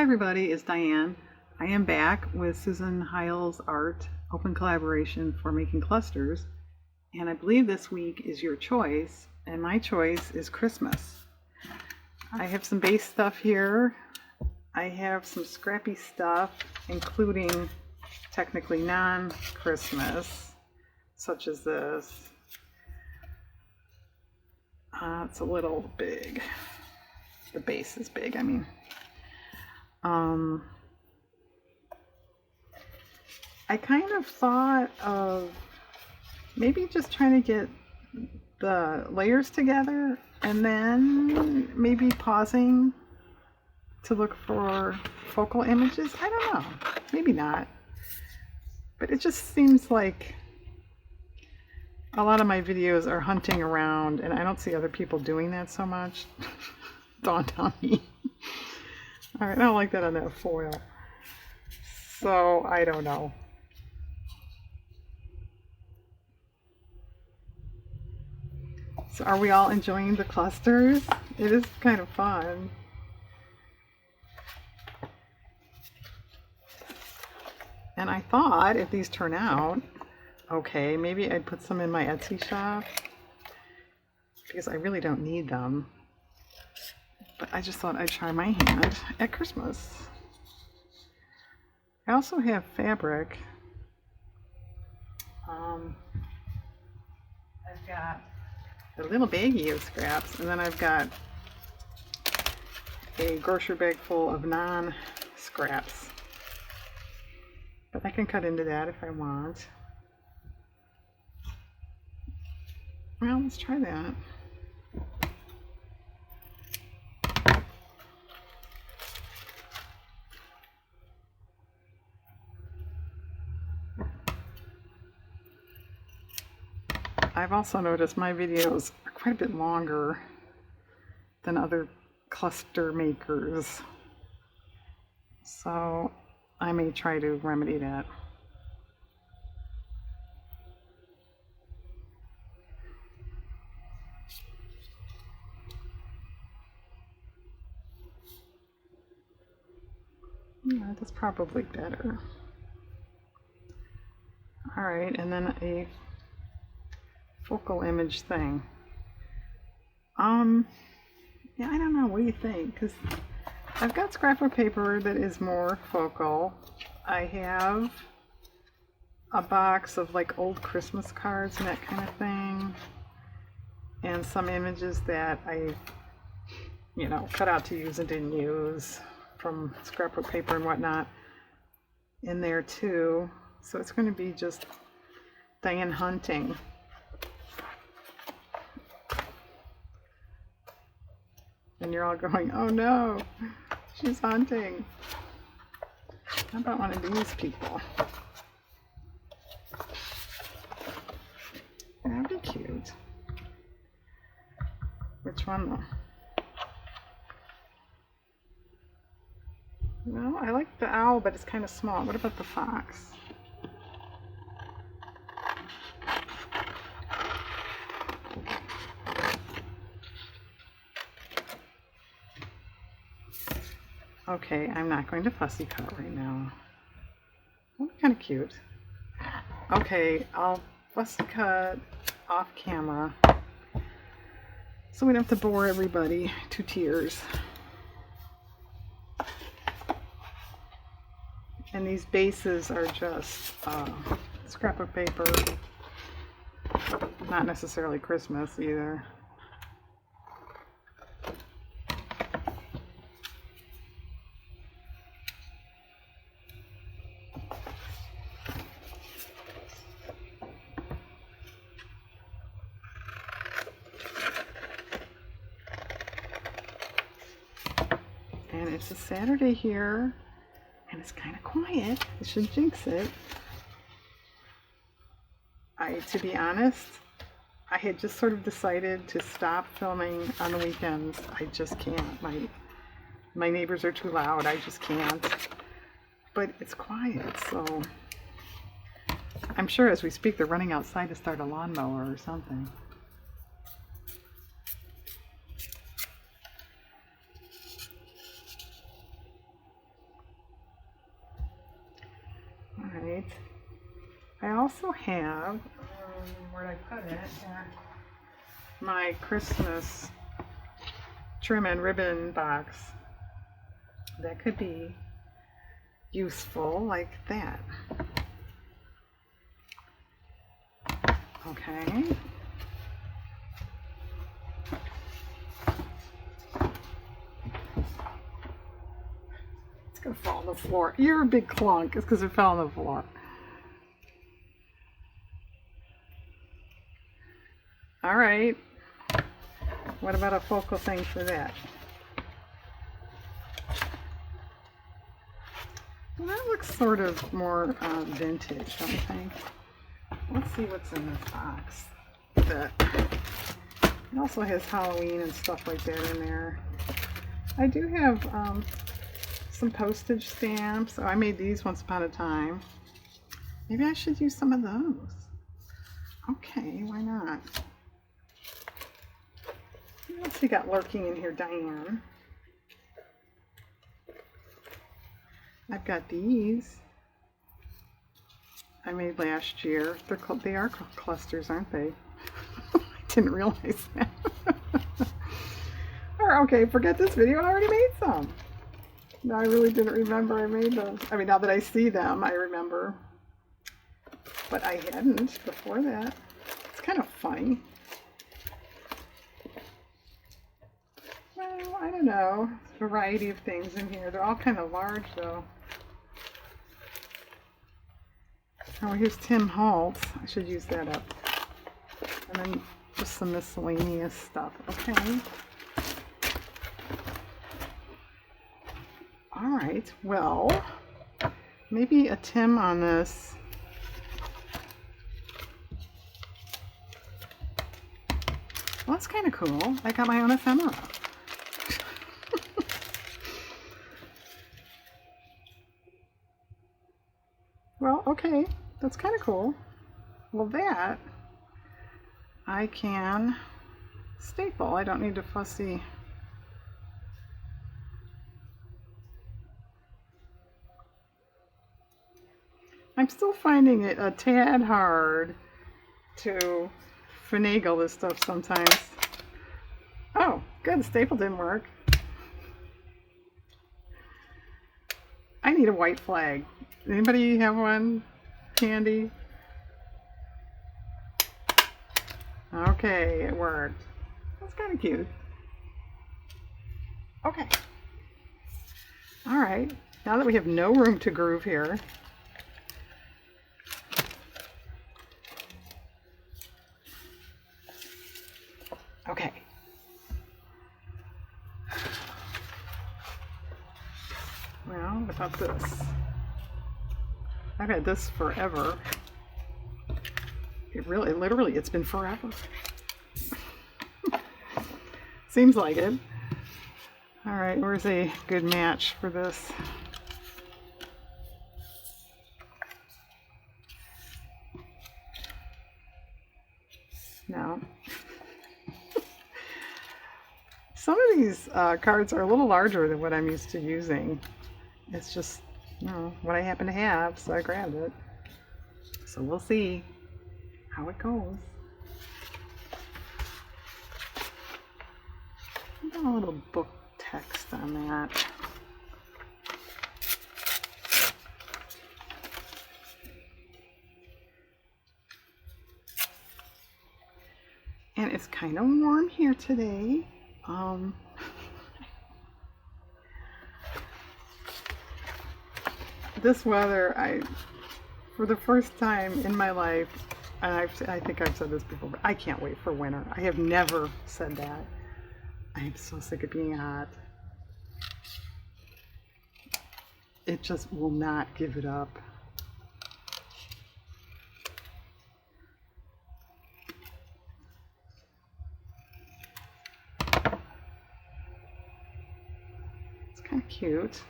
everybody, it's Diane. I am back with Susan Heil's art, open collaboration for making clusters, and I believe this week is your choice, and my choice is Christmas. I have some base stuff here. I have some scrappy stuff, including technically non-Christmas, such as this. It's a little big. The base is big, I mean. I kind of thought of maybe just trying to get the layers together and then maybe pausing to look for focal images. I don't know, maybe not. But it just seems like a lot of my videos are hunting around and I don't see other people doing that so much. Dawned on me. Alright, I don't like that on that foil. So, I don't know. So are we all enjoying the clusters? It is kind of fun. And I thought if these turn out okay, maybe I'd put some in my Etsy shop because I really don't need them. But I just thought I'd try my hand at Christmas. I also have fabric. I've got a little baggie of scraps, and then I've got a grocery bag full of non-scraps. But I can cut into that if I want. Well, let's try that. I've also noticed my videos are quite a bit longer than other cluster makers, so I may try to remedy that. Yeah, that's probably better. Alright, and then a focal image thing. Yeah, I don't know, what do you think? Because I've got scrapbook paper that is more focal. I have a box of like old Christmas cards and that kind of thing. And some images that I, cut out to use and didn't use from scrapbook paper and whatnot in there too. So it's going to be just Diane hunting. And you're all going, oh no, she's hunting. How about one of these people? That'd be cute. Which one though? Well, I like the owl, but it's kind of small. What about the fox? Okay, I'm not going to fussy cut right now. Oh, kind of cute. Okay, I'll fussy cut off camera so we don't have to bore everybody to tears. And these bases are just scrapbook paper, not necessarily Christmas either. And it's a Saturday here, and it's kind of quiet. I should jinx it. To be honest, I had just sort of decided to stop filming on the weekends. I just can't. My neighbors are too loud. I just can't. But it's quiet, so I'm sure as we speak they're running outside to start a lawnmower or something. I also have, where'd I put it? Here. My Christmas trim and ribbon box. That could be useful, like that. Okay. It's gonna fall on the floor. You're a big clunk. It's because it fell on the floor. All right. What about a focal thing for that? Well, that looks sort of more vintage, don't you think? Let's see what's in this box. It also has Halloween and stuff like that in there. I do have some postage stamps. Oh, I made these once upon a time. Maybe I should use some of those. Okay, why not? What else we got lurking in here, Diane? I've got these I made last year. They are clusters, aren't they? I didn't realize that. Okay, forget this video. I already made some. No, I really didn't remember I made those. I mean, now that I see them, I remember. But I hadn't before that. It's kind of funny. Well, I don't know. There's a variety of things in here. They're all kind of large, though. Oh, here's Tim Holtz. I should use that up. And then just some miscellaneous stuff. Okay. All right. Well, maybe a Tim on this. Well, that's kind of cool. I got my own ephemera. Well, okay. That's kind of cool. Well, that I can staple. I don't need to fussy. I'm still finding it a tad hard to finagle this stuff sometimes. Oh, good. The staple didn't work. I need a white flag. Anybody have one handy? Okay, it worked. That's kind of cute. Okay. All right. Now that we have no room to groove here, okay. Well, what about this? I've had this forever. Literally, it's been forever. Seems like it. All right, where's a good match for this? No. Some of these cards are a little larger than what I'm used to using. It's just, you know, what I happen to have, so I grabbed it. So we'll see how it goes. Got a little book text on that. And it's kind of warm here today. This weather, for the first time in my life, and I think I've said this before, but I can't wait for winter. I have never said that. I am so sick of being hot. It just will not give it up. It's kind of cute.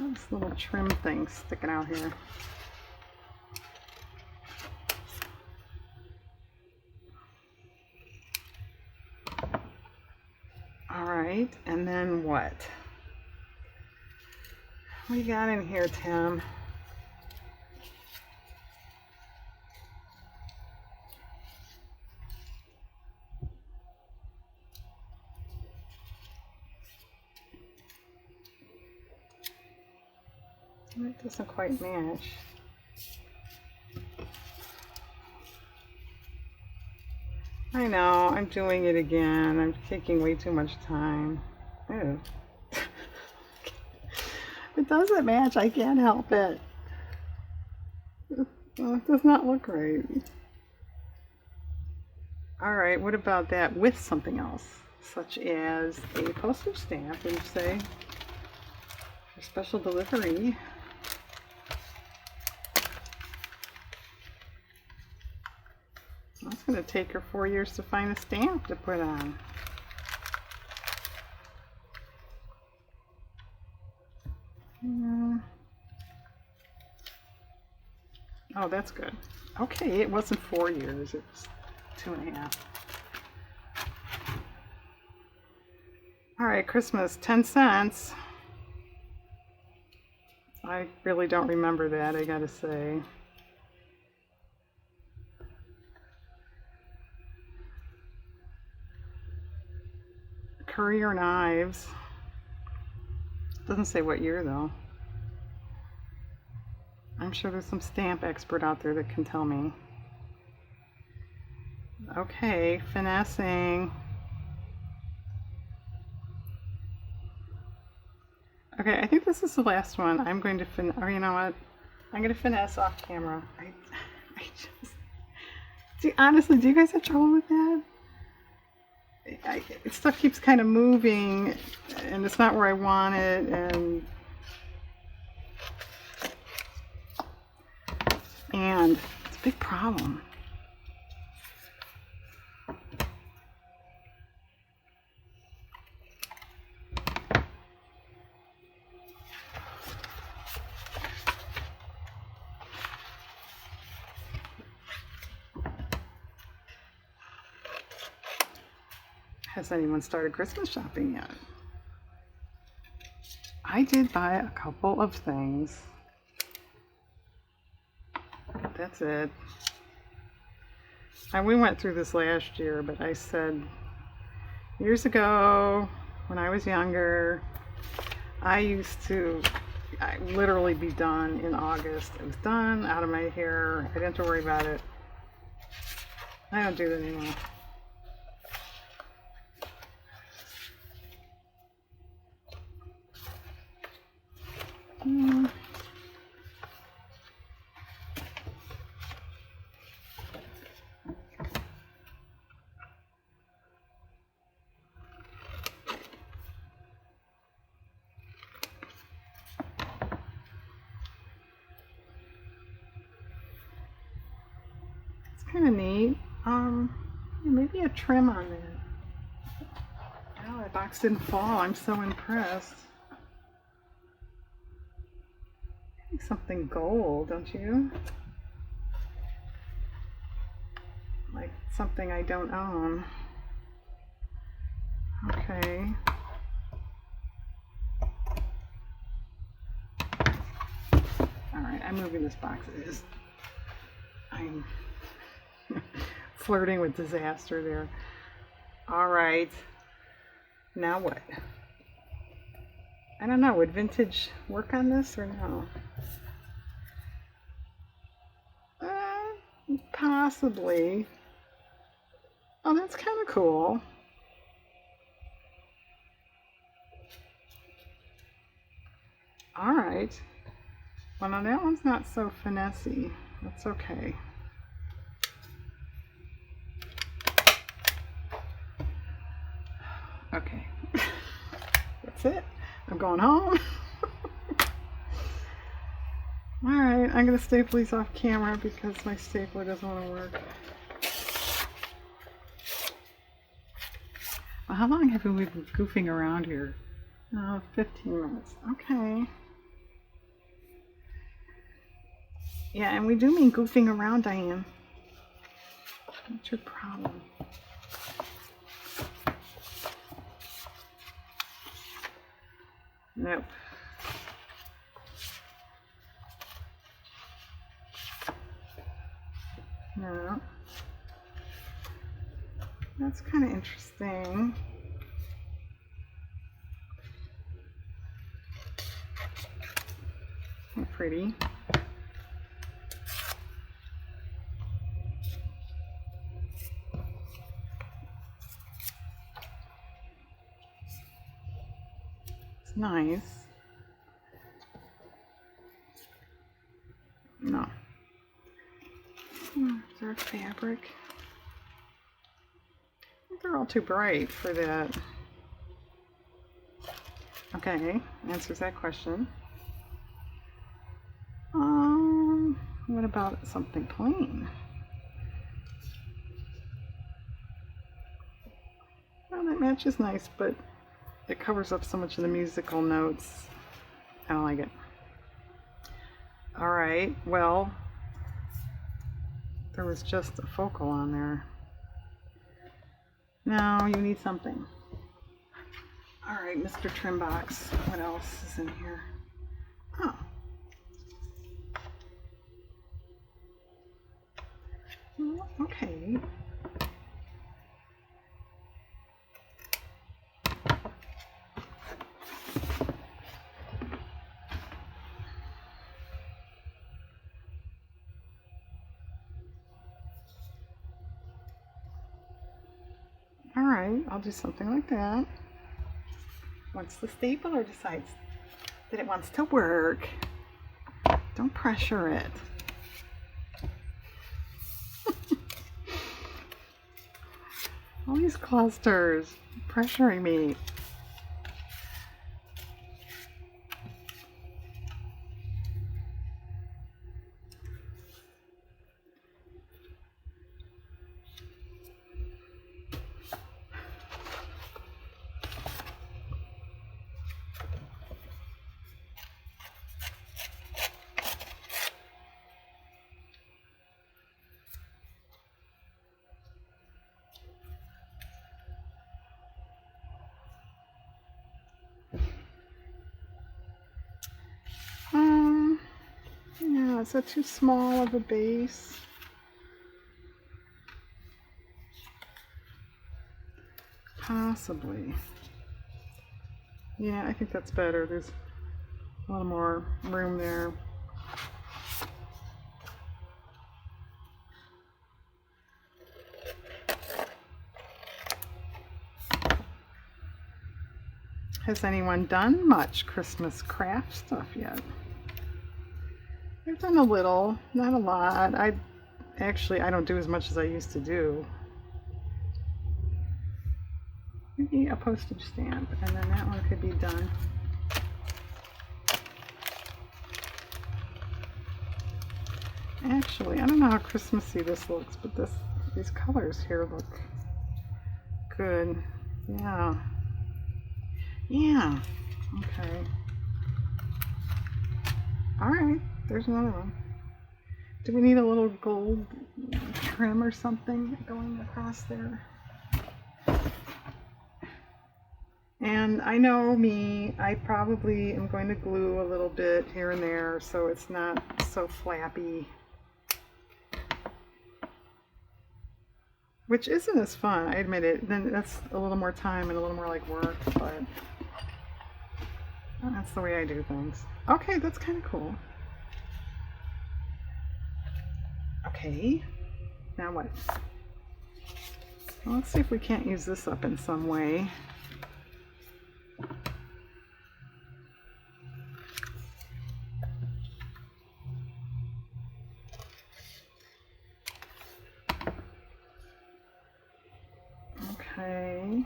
Oh, this little trim thing sticking out here. All right, and then what? What do you got in here, Tim? It doesn't quite match. I know, I'm doing it again. I'm taking way too much time. Ew. It doesn't match. I can't help it. Oh, it does not look right. Alright, what about that with something else? Such as a postage stamp, would you say? For special delivery. It's going to take her 4 years to find a stamp to put on. Oh, that's good. Okay, it wasn't 4 years, it was 2.5. Alright, Christmas, 10 cents. I really don't remember that, I gotta say. Courier knives. Doesn't say what year though. I'm sure there's some stamp expert out there that can tell me. Okay, finessing. Okay, I think this is the last one. I'm going to or you know what? I'm going to finesse off camera. I just... See, honestly, do you guys have trouble with that? Stuff keeps kind of moving, and it's not where I want it, and it's a big problem. Has anyone started Christmas shopping yet? I did buy a couple of things. That's it. And we went through this last year, but I said years ago when I was younger, I used to literally be done in August. It was done, out of my hair. I didn't have to worry about it. I don't do that anymore. Kind of neat. Maybe a trim on that. Oh, that box didn't fall. I'm so impressed. Something gold, don't you? Like something I don't own. Okay. Alright, I'm moving this box. I'm flirting with disaster there. Alright. Now what? I don't know. Would vintage work on this or no? Possibly. Oh, that's kind of cool. Alright. Well, now that one's not so finessey. That's okay. Okay. That's it. I'm going home. Alright, I'm going to staple these off camera because my stapler doesn't want to work. Well, how long have we been goofing around here? 15 minutes. Okay. Yeah, and we do mean goofing around, Diane. What's your problem? Nope. No. That's kind of interesting. And pretty. It's nice. No. Is there fabric? I think they're all too bright for that. Okay, answers that question. What about something plain? Well, that match is nice, but it covers up so much of the musical notes. I don't like it. Alright, well, there was just a focal on there. Now you need something. Alright, Mr. Trimbox, what else is in here? Oh. Okay. Alright, I'll do something like that. Once the stapler decides that it wants to work, don't pressure it. All these clusters pressuring me. Yeah, is that too small of a base? Possibly. Yeah, I think that's better. There's a little more room there. Has anyone done much Christmas craft stuff yet? I've done a little, not a lot. I don't do as much as I used to do. Maybe a postage stamp, and then that one could be done. Actually, I don't know how Christmassy this looks, but these colors here look good. Yeah. Yeah. Okay. Alright, there's another one. Do we need a little gold trim or something going across there? And I know me, I probably am going to glue a little bit here and there so it's not so flappy. Which isn't as fun, I admit it. Then that's a little more time and a little more like work, but that's the way I do things. Okay, that's kind of cool. Okay, now what? Well, let's see if we can't use this up in some way. Okay.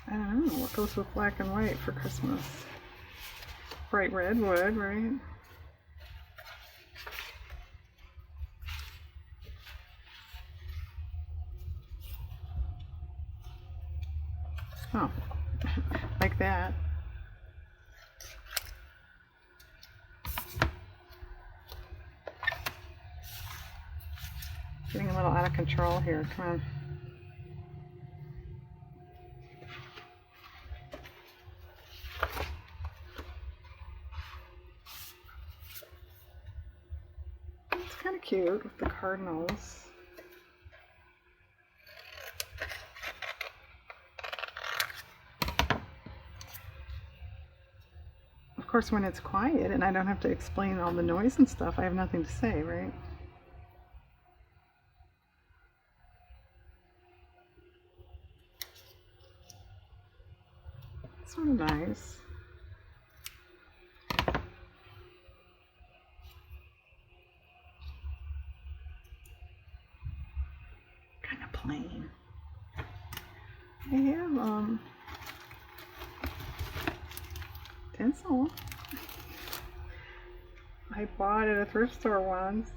I don't know what goes with black and white for Christmas. Bright red wood, right? Oh, like that. Getting a little out of control here. Come on. kind of cute with the cardinals. Of course, when it's quiet and I don't have to explain all the noise and stuff, I have nothing to say, right? Sort of nice. Kind of plain. I have tinsel. I bought at a thrift store once.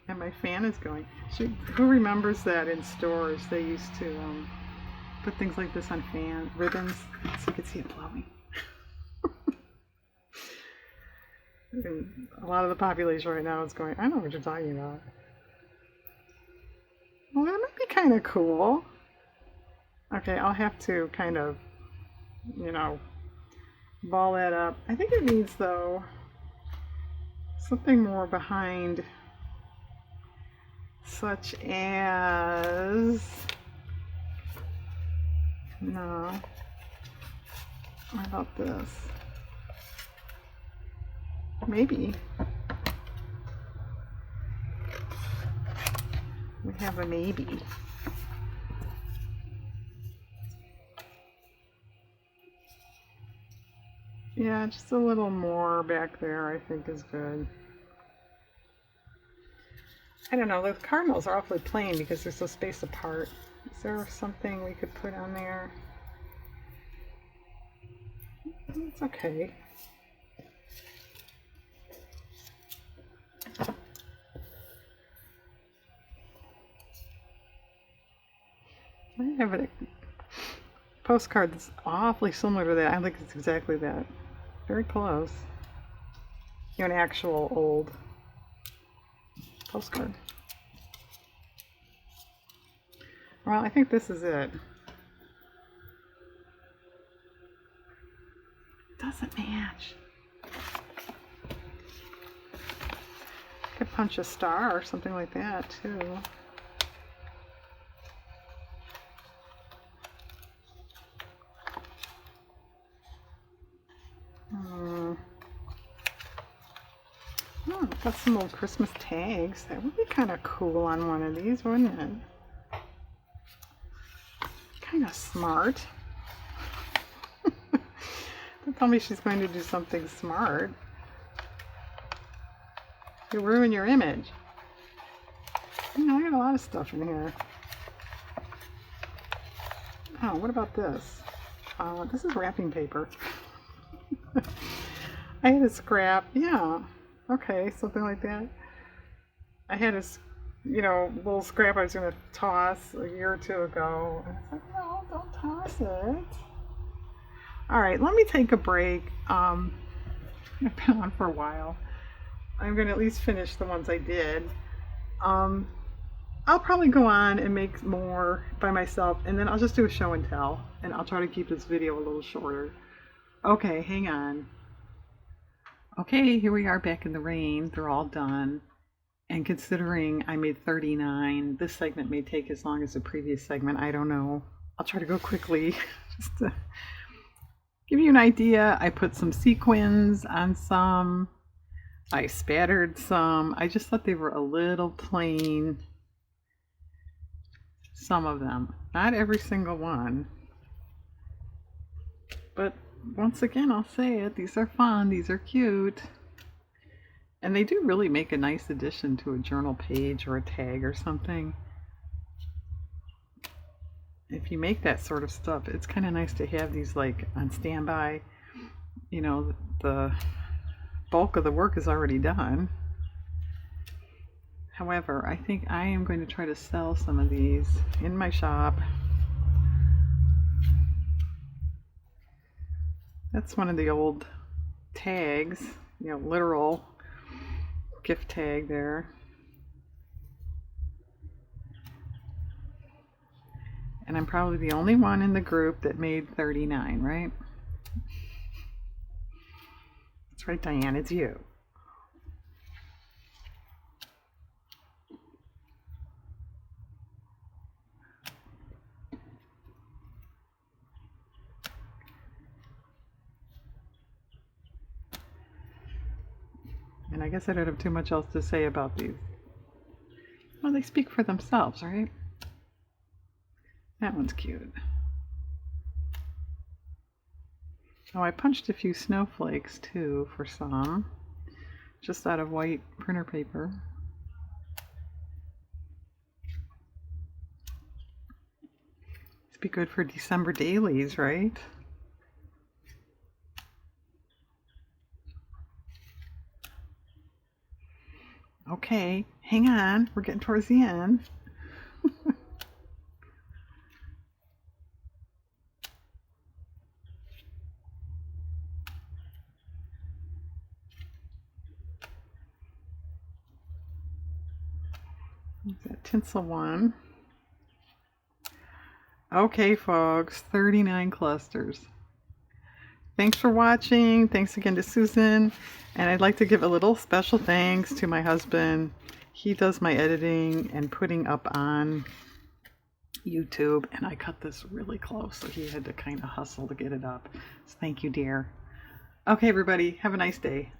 And my fan is going. Who remembers that in stores they used to put things like this on fan ribbons so you could see it blowing. And a lot of the population right now is going, I know what you're talking about. Well, that might be kind of cool. Okay, I'll have to kind of, you know, ball that up. I think it needs, though, something more behind, such as, no, what about this? Maybe. We have a maybe. Yeah, just a little more back there I think is good. I don't know, the cardinals are awfully plain because they're so spaced apart. Is there something we could put on there? It's okay. I have a postcard that's awfully similar to that. I think it's exactly that. Very close. You know, an actual old postcard. Well, I think this is it. Doesn't match. Could punch a star or something like that too. Oh, got some old Christmas tags. That would be kind of cool on one of these, wouldn't it? Kind of smart. Don't tell me she's going to do something smart. You'll ruin your image. You know, I got a lot of stuff in here. Oh, what about this? This is wrapping paper. I had a scrap. Yeah. Okay, something like that. I had a, you know, little scrap I was going to toss a year or two ago. And I was like, no, don't toss it. All right, let me take a break. I've been on for a while. I'm going to at least finish the ones I did. I'll probably go on and make more by myself, and then I'll just do a show and tell, and I'll try to keep this video a little shorter. Okay, hang on. Okay, here we are back in the rain. They're all done. And considering I made 39, this segment may take as long as the previous segment. I don't know. I'll try to go quickly just to give you an idea. I put some sequins on some. I spattered some. I just thought they were a little plain. Some of them. Not every single one. But once again, I'll say it. These are fun. These are cute. And they do really make a nice addition to a journal page or a tag or something. If you make that sort of stuff, it's kind of nice to have these like on standby. You know, the bulk of the work is already done. However, I think I am going to try to sell some of these in my shop. That's one of the old tags, you know, literal gift tag there. And I'm probably the only one in the group that made 39, right? That's right, Diane, it's you. And I guess I don't have too much else to say about these. Well, they speak for themselves, right? That one's cute. Oh, I punched a few snowflakes too for some, just out of white printer paper. It's be good for December dailies, right? Okay, hang on, we're getting towards the end. That tinsel one. Okay, folks, 39 clusters. Thanks for watching. Thanks again to Susan. And I'd like to give a little special thanks to my husband. He does my editing and putting up on YouTube. And I cut this really close, so he had to kind of hustle to get it up. So thank you, dear. Okay, everybody, have a nice day.